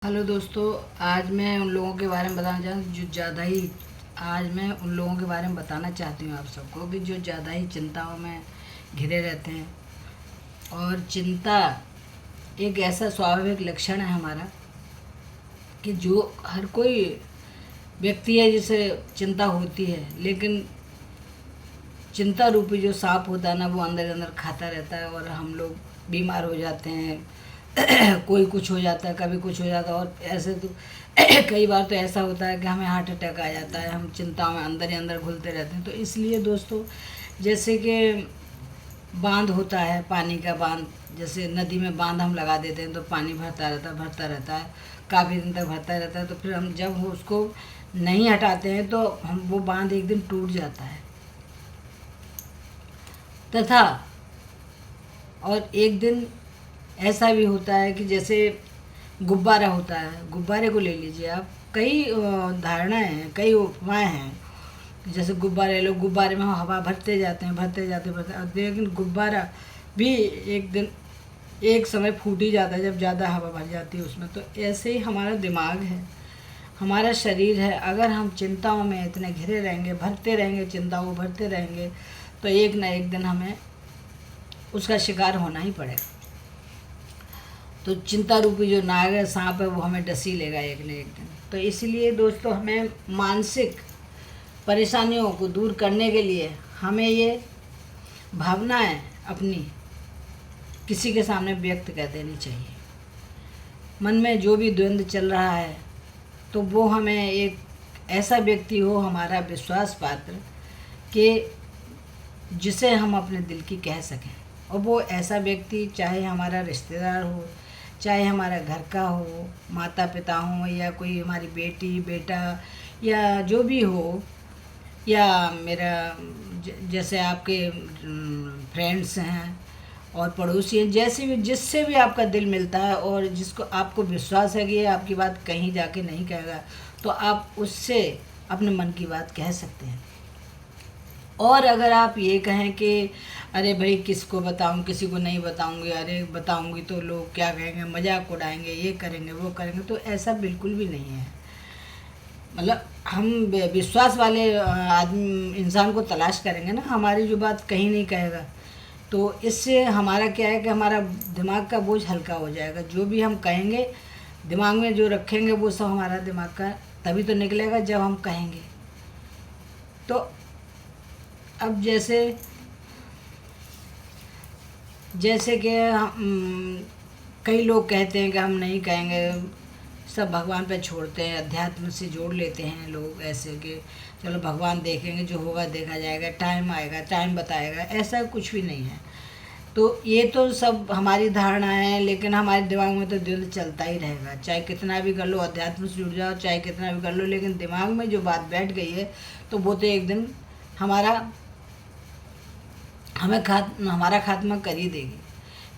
Hello दोस्तों। आज मैं उन लोगों के बारे में बताना चाहूँ जो ज़्यादा ही आज मैं उन लोगों के बारे में बताना चाहती हूँ आप सबको कि जो ज़्यादा ही चिंताओं में घिरे रहते हैं। और चिंता एक ऐसा स्वाभाविक लक्षण है हमारा कि जो हर कोई व्यक्ति है जिसे चिंता होती है, लेकिन चिंता रूपी जो सांप होता है ना, वो अंदर अंदर खाता रहता है और हम लोग बीमार हो जाते हैं। कोई कुछ हो जाता है, कभी कुछ हो जाता है, और ऐसे तो कई बार तो ऐसा होता है कि हमें हार्ट अटैक आ जाता है। हम चिंताओं में अंदर ही अंदर घुलते रहते हैं। तो इसलिए दोस्तों, जैसे कि बांध होता है, पानी का बांध, जैसे नदी में बांध हम लगा देते हैं तो पानी भरता रहता है, काफ़ी दिन तक भरता रहता है। तो फिर हम जब उसको नहीं हटाते हैं तो हम वो बांध एक दिन टूट जाता है। तथा और एक दिन ऐसा भी होता है कि जैसे गुब्बारा होता है, गुब्बारे को ले लीजिए आप। कई धारणाएं हैं, कई उपमाएं हैं। जैसे गुब्बारे लोग, गुब्बारे में हम हवा भरते जाते हैं, लेकिन गुब्बारा भी एक दिन एक समय फूट ही जाता है जब ज़्यादा हवा भर जाती है उसमें। तो ऐसे ही हमारा दिमाग है, हमारा शरीर है। अगर हम चिंताओं में इतने घिरे रहेंगे, भरते रहेंगे, चिंताओं भरते रहेंगे, तो एक ना एक दिन हमें उसका शिकार होना ही पड़ेगा। तो चिंता रूपी जो नाग है, सांप है, वो हमें डस ही लेगा एक न एक दिन। तो इसलिए दोस्तों, हमें मानसिक परेशानियों को दूर करने के लिए हमें ये भावनाएं अपनी किसी के सामने व्यक्त कर देनी चाहिए। मन में जो भी द्वंद्व चल रहा है, तो वो हमें एक ऐसा व्यक्ति हो, हमारा विश्वास पात्र, कि जिसे हम अपने दिल की कह सकें। और वो ऐसा व्यक्ति चाहे हमारा रिश्तेदार हो, चाहे हमारा घर का हो, माता पिता हो, या कोई हमारी बेटी बेटा या जो भी हो, या मेरा जैसे आपके फ्रेंड्स हैं और पड़ोसी हैं, जैसे भी जिससे भी आपका दिल मिलता है और जिसको आपको विश्वास है कि ये आपकी बात कहीं जाके नहीं कहेगा, तो आप उससे अपने मन की बात कह सकते हैं। और अगर आप ये कहें कि अरे भाई किसको बताऊं, किसी को नहीं बताऊंगी, अरे बताऊंगी तो लोग क्या कहेंगे, मजाक उड़ाएंगे, ये करेंगे वो करेंगे, तो ऐसा बिल्कुल भी नहीं है। मतलब हम विश्वास वाले आदमी इंसान को तलाश करेंगे ना, हमारी जो बात कहीं नहीं कहेगा। तो इससे हमारा क्या है कि हमारा दिमाग का बोझ हल्का हो जाएगा। जो भी हम कहेंगे, दिमाग में जो रखेंगे, वो सब हमारा दिमाग का तभी तो निकलेगा जब हम कहेंगे। तो अब जैसे कि कई लोग कहते हैं कि हम नहीं कहेंगे, सब भगवान पे छोड़ते हैं, अध्यात्म से जोड़ लेते हैं लोग, ऐसे कि चलो भगवान देखेंगे, जो होगा देखा जाएगा, टाइम आएगा, टाइम बताएगा। ऐसा कुछ भी नहीं है। तो ये तो सब हमारी धारणा है, लेकिन हमारे दिमाग में तो दिल चलता ही रहेगा। चाहे कितना भी कर लो, अध्यात्म से जुड़ जाओ, चाहे कितना भी कर लो, लेकिन दिमाग में जो बात बैठ गई है, तो वो तो एक दिन हमारा खात्मा कर ही देगी।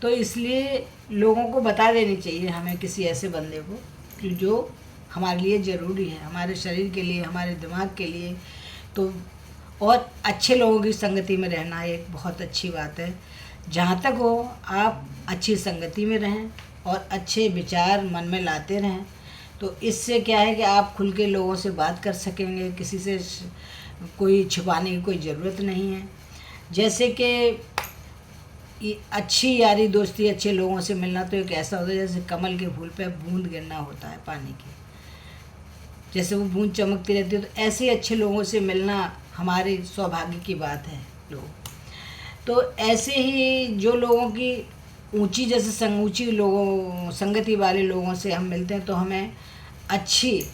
तो इसलिए लोगों को बता देनी चाहिए हमें, किसी ऐसे बंदे को कि जो हमारे लिए ज़रूरी है, हमारे शरीर के लिए, हमारे दिमाग के लिए। तो और अच्छे लोगों की संगति में रहना एक बहुत अच्छी बात है। जहाँ तक हो, आप अच्छी संगति में रहें और अच्छे विचार मन में लाते रहें। तो इससे क्या है कि आप खुल के लोगों से बात कर सकेंगे, किसी से कोई छिपाने की कोई ज़रूरत नहीं है। जैसे कि अच्छी यारी दोस्ती, अच्छे लोगों से मिलना तो एक ऐसा होता है जैसे कमल के फूल पे बूंद गिरना होता है पानी की, जैसे वो बूंद चमकती रहती है। तो ऐसे अच्छे लोगों से मिलना हमारे सौभाग्य की बात है लोग। तो ऐसे ही जो लोगों की ऊंची, जैसे ऊंची लोगों संगति वाले लोगों से हम मिलते हैं, तो हमें अच्छी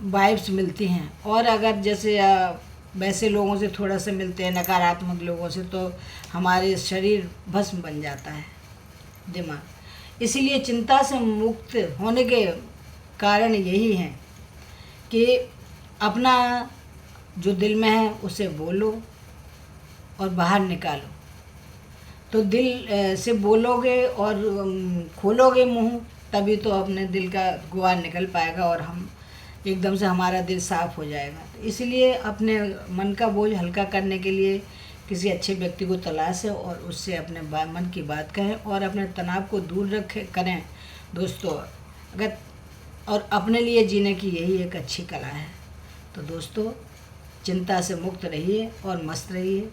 वाइब्स मिलती हैं। और अगर जैसे वैसे लोगों से थोड़ा सा मिलते हैं, नकारात्मक लोगों से, तो हमारे शरीर भस्म बन जाता है, दिमाग। इसीलिए चिंता से मुक्त होने के कारण यही है कि अपना जो दिल में है उसे बोलो और बाहर निकालो। तो दिल से बोलोगे और खोलोगे मुंह, तभी तो अपने दिल का गुहार निकल पाएगा और हम एकदम से हमारा दिल साफ हो जाएगा। तो इसलिए अपने मन का बोझ हल्का करने के लिए किसी अच्छे व्यक्ति को तलाशें और उससे अपने मन की बात कहें और अपने तनाव को दूर रखें करें दोस्तों। अगर और अपने लिए जीने की यही एक अच्छी कला है। तो दोस्तों चिंता से मुक्त रहिए और मस्त रहिए।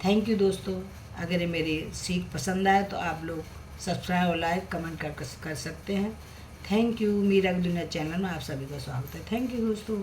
थैंक यू दोस्तों। अगर ये मेरी सीख पसंद आए तो आप लोग सब्सक्राइब और लाइक कमेंट कर सकते हैं। Thank you. मीरा की दुनिया चैनल में आप सभी का स्वागत है। थैंक यू दोस्तों।